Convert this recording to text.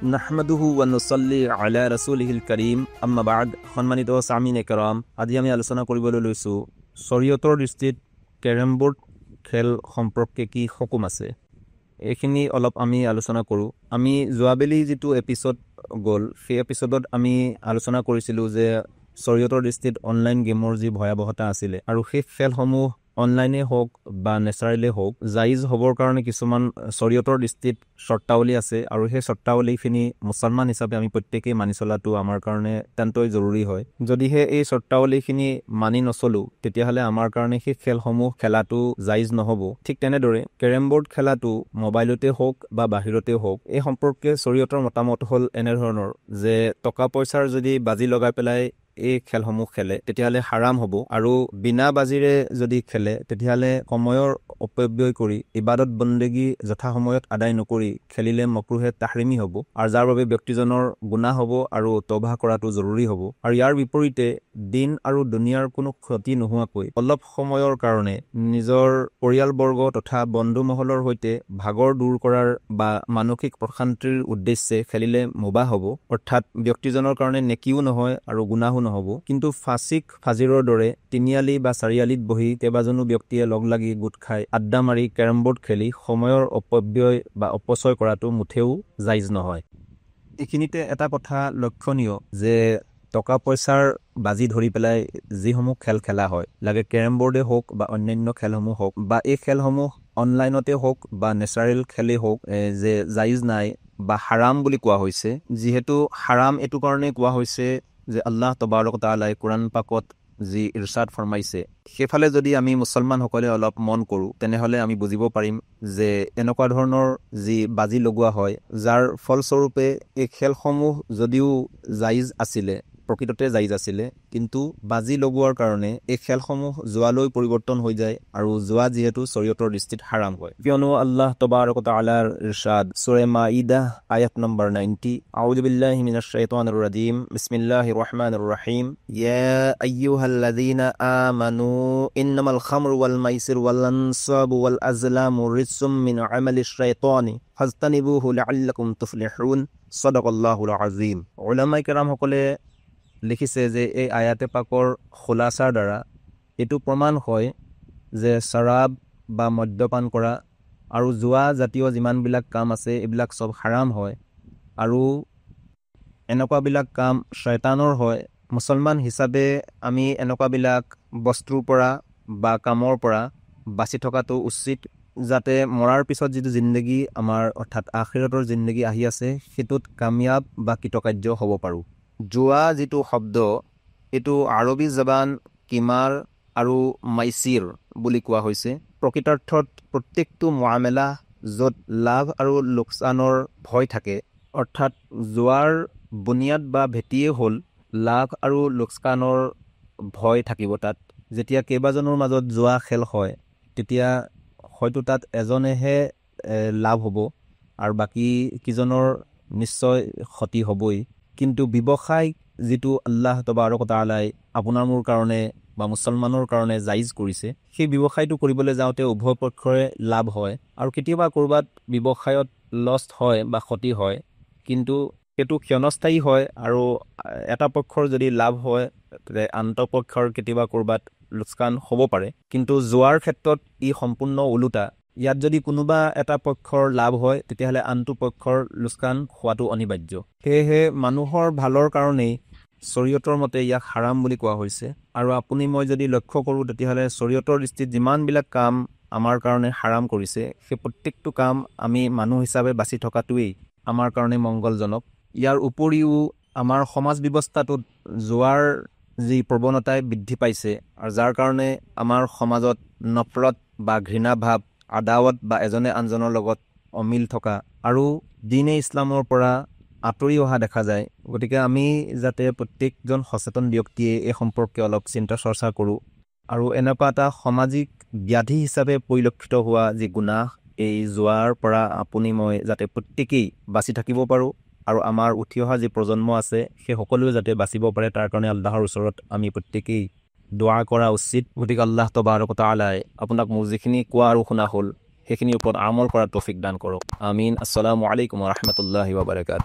নাহমাদুহু ওয়া নুসাল্লি আলা ৰাসূলিহিল কাৰীম আম্মা বা'দ। সম্মানিত সামিনে কেৰাম, আজি আমি আলোচনা কৰিবলৈ লৈছোঁ শৰীয়তৰ দৃষ্টিত কেৰম বোৰ্ড খেল সম্পৰ্কে কি হুকুম আছে, এইখিনি অলপ আমি আলোচনা কৰোঁ। আমি যোৱাবেলি যিটো এপিছড গ'ল, সেই এপিছডত আমি আলোচনা কৰিছিলোঁ যে শৰীয়তৰ দৃষ্টিত অনলাইন গেমৰ যি ভয়াৱহতা আছিলে আৰু সেই খেলসমূহ অনলাইনে হওক বা নেচাৰেলে হওক জাইজ হ'বৰ কাৰণে কিছুমান শৰীয়তৰ দৃষ্টিত চৰ্তাৱলী আছে আৰু সেই চৰ্তাৱলীখিনি মুছলমান হিচাপে আমি প্ৰত্যেকেই মানি চলাটো আমাৰ কাৰণে অত্যন্তই জৰুৰী হয়। যদিহে এই চৰ্তাৱলীখিনি মানি নচলোঁ তেতিয়াহ'লে আমাৰ কাৰণে সেই খেলসমূহ খেলাটো জাইজ নহ'ব। ঠিক তেনেদৰে কেৰম বোৰ্ড খেলাটো মোবাইলতে হওক বা বাহিৰতে হওক, এই সম্পৰ্কে শৰীয়তৰ মতামত হ'ল এনেধৰণৰ যে টকা পইচাৰ যদি বাজি লগাই পেলাই এই খেলসমূহ খেলে তেতিয়াহ'লে হাৰাম হ'ব, আৰু বিনা বাজিৰে যদি খেলে তেতিয়াহ'লে সময়ৰ অপব্যয় কৰি ইবাদত বন্দেগী যথা সময়ত আদায় নকৰি খেলিলে মকৰুহে তাহৰিমি হ'ব, আৰু যাৰ বাবে ব্যক্তিজনৰ গুনাহ হ'ব আৰু তওবা কৰাটো জৰুৰী হ'ব। আৰু ইয়াৰ বিপৰীতে দিন আৰু দুনিয়াৰ কোনো ক্ষতি নোহোৱাকৈ অলপ সময়ৰ কাৰণে নিজৰ পৰিয়ালবৰ্গ তথা বন্ধু মহলৰ সৈতে ভাগৰ দূৰ কৰাৰ বা মানসিক প্ৰশান্তিৰ উদ্দেশ্যে খেলিলে মুবাহ হ'ব, অৰ্থাৎ ব্যক্তিজনৰ কাৰণে নেকিও নহয় আৰু গুনাহো নহ'ব। কিন্তু ফাচিক ফাজিৰৰ দৰে তিনিআলি বা চাৰিআলিত বহি কেইবাজনো ব্যক্তিয়ে লগ লাগি গোট খাই আড্ডা মাৰি কেৰম বোৰ্ড খেলি সময়ৰ অপব্যয় বা অপচয় কৰাটো মুঠেও জাইজ নহয়। এইখিনিতে এটা কথা লক্ষণীয় যে টকা পইচাৰ বাজি ধৰি পেলাই যিসমূহ খেল খেলা হয়, লাগে কেৰম বোৰ্ডে হওক বা অন্যান্য খেলসমূহ হওক বা এই খেলসমূহ অনলাইনতে হওক বা নেচাৰেল খেলেই হওক, যে জাইজ নাই বা হাৰাম বুলি কোৱা হৈছে। যিহেতু হাৰাম এইটো কাৰণেই কোৱা হৈছে যে আল্লাহ তবাৰক তাআলাই কোৰআন পাকত যি ইৰশাদ ফৰমাইছে, সেইফালে যদি আমি মুছলমানসকলে অলপ মন কৰোঁ তেনেহ'লে আমি বুজিব পাৰিম যে এনেকুৱা ধৰণৰ যি বাজি লগোৱা হয়, যাৰ ফলস্বৰূপে এই খেলসমূহ যদিও জাইজ আছিলে, প্ৰকৃততে জাইজ আছিলে, কিন্তু বাজি লগোৱাৰ কাৰণে এই খেলসমূহ জুৱালৈ পৰিৱৰ্তন হৈ যায়, আৰু জুৱা যিহেতু শৰীয়তৰ দৃষ্টিত হাৰাম হয়। কিয়নো আল্লাহ তবাৰক তাআলাৰ ইৰশাদ সূৰা মাইদা আয়াত নম্বৰ 90, আউযু বিল্লাহি মিনাশ শাইতানিৰ ৰাজিম, বিসমিল্লাহিৰ ৰহমানিৰ ৰহিম, ইয়া আইয়ুহাল্লাযীনা আমানু ইন্নামাল খামরু ওয়াল মাইসিরু ওয়াল আনসাবু ওয়াল আজলামু রিজসুম মিন আমালিশ শাইতানি ফাজতানিবুহু লাআল্লাকুম তুফলিহুন। সাদাকাল্লাহুল আযীম। উলামায়ে কেৰাম সকলে লিখিছে যে এই আয়াতে পাকৰ খোলাছাৰ দ্বাৰা এইটো প্ৰমাণ হয় যে শৰাব বা মদ্যপান কৰা আৰু জুৱা জাতীয় যিমানবিলাক কাম আছে এইবিলাক চব হাৰাম হয়, আৰু এনেকুৱাবিলাক কাম শয়তানৰ হয়। মুছলমান হিচাপে আমি এনেকুৱাবিলাক বস্তুৰ পৰা বা কামৰ পৰা বাচি থকাটো উচিত, যাতে মৰাৰ পিছত যিটো জিন্দগী আমাৰ অৰ্থাৎ আখিৰাতৰ জিন্দগী আহি আছে সেইটোত কামিয়াব বা কৃতকাৰ্য হ'ব পাৰোঁ। জুৱা যিটো শব্দ, এইটো আৰবী জবান কিমাৰ আৰু মাইচিৰ বুলি কোৱা হৈছে। প্ৰকৃতাৰ্থত প্ৰত্যেকটো মুআমেলা য'ত লাভ আৰু লোকচানৰ ভয় থাকে, অৰ্থাৎ জুৱাৰ বুনিয়াদ বা ভেটিয়ে হ'ল লাভ আৰু লোকচানৰ ভয় থাকিব তাত। যেতিয়া কেইবাজনৰ মাজত জুৱা খেল হয় তেতিয়া হয়তো তাত এজনেহে লাভ হ'ব আৰু বাকী কিজনৰ নিশ্চয় ক্ষতি হ'বই। কিন্তু ব্যৱসায় যিটো আল্লাহ তবাৰক তাআলাই আপোনাৰ মোৰ কাৰণে বা মুছলমানৰ কাৰণে জাইজ কৰিছে, সেই ব্যৱসায়টো কৰিবলৈ যাওঁতে উভয় পক্ষৰে লাভ হয়, আৰু কেতিয়াবা ক'ৰবাত ব্যৱসায়ত লষ্ট হয় বা ক্ষতি হয়, কিন্তু সেইটো ক্ষণস্থায়ী হয়, আৰু এটা পক্ষৰ যদি লাভ হয় তেন্তে আনটো পক্ষৰ কেতিয়াবা ক'ৰবাত লোকচান হ'ব পাৰে। কিন্তু জুৱাৰ ক্ষেত্ৰত ই সম্পূৰ্ণ ওলোটা। ইয়াত যদি কোনোবা এটা পক্ষৰ লাভ হয় তেতিয়াহ'লে আনটো পক্ষৰ লোকচান হোৱাটো অনিবাৰ্য। সেয়েহে মানুহৰ ভালৰ কাৰণেই শৰীয়তৰ মতে ইয়াক হাৰাম বুলি কোৱা হৈছে। আৰু আপুনি মই যদি লক্ষ্য কৰোঁ তেতিয়াহ'লে শৰীয়তৰ দৃষ্টিত যিমানবিলাক কাম আমাৰ কাৰণে হাৰাম কৰিছে, সেই প্ৰত্যেকটো কাম আমি মানুহ হিচাপে বাচি থকাটোৱেই আমাৰ কাৰণে মংগলজনক। ইয়াৰ উপৰিও আমাৰ সমাজ ব্যৱস্থাটোত জুৱাৰ যি প্ৰৱণতাই বৃদ্ধি পাইছে, আৰু যাৰ কাৰণে আমাৰ সমাজত নফৰত বা ঘৃণা ভাৱ, আদাৱত বা এজনে আনজনৰ লগত অমিল থকা আৰু দিনে ইছলামৰ পৰা আঁতৰি অহা দেখা যায়। গতিকে আমি যাতে প্ৰত্যেকজন সচেতন ব্যক্তিয়ে এই সম্পৰ্কে অলপ চিন্তা চৰ্চা কৰোঁ, আৰু এনেকুৱা এটা সামাজিক ব্যাধি হিচাপে পৰিলক্ষিত হোৱা যি গুনাহ, এই জুৱাৰ পৰা আপুনি মই যাতে প্ৰত্যেকেই বাচি থাকিব পাৰোঁ, আৰু আমাৰ উঠি অহা যি প্ৰজন্ম আছে সেই সকলোৱে যাতে বাচিব পাৰে, তাৰ কাৰণে আল্লাহৰ ওচৰত আমি প্ৰত্যেকেই দোৱা কৰা উচিত। গতিকে আল্লাহ তবাৰক তাআলাই আপোনাক মোৰ যিখিনি কোৱা আৰু শুনা হ'ল সেইখিনিৰ ওপৰত আমল কৰাৰ তৌফিক দান কৰক। আমিন। আসসালামু আলাইকুম ওয়া ৰাহমাতুল্লাহি ওয়া বাৰাকাতুহু।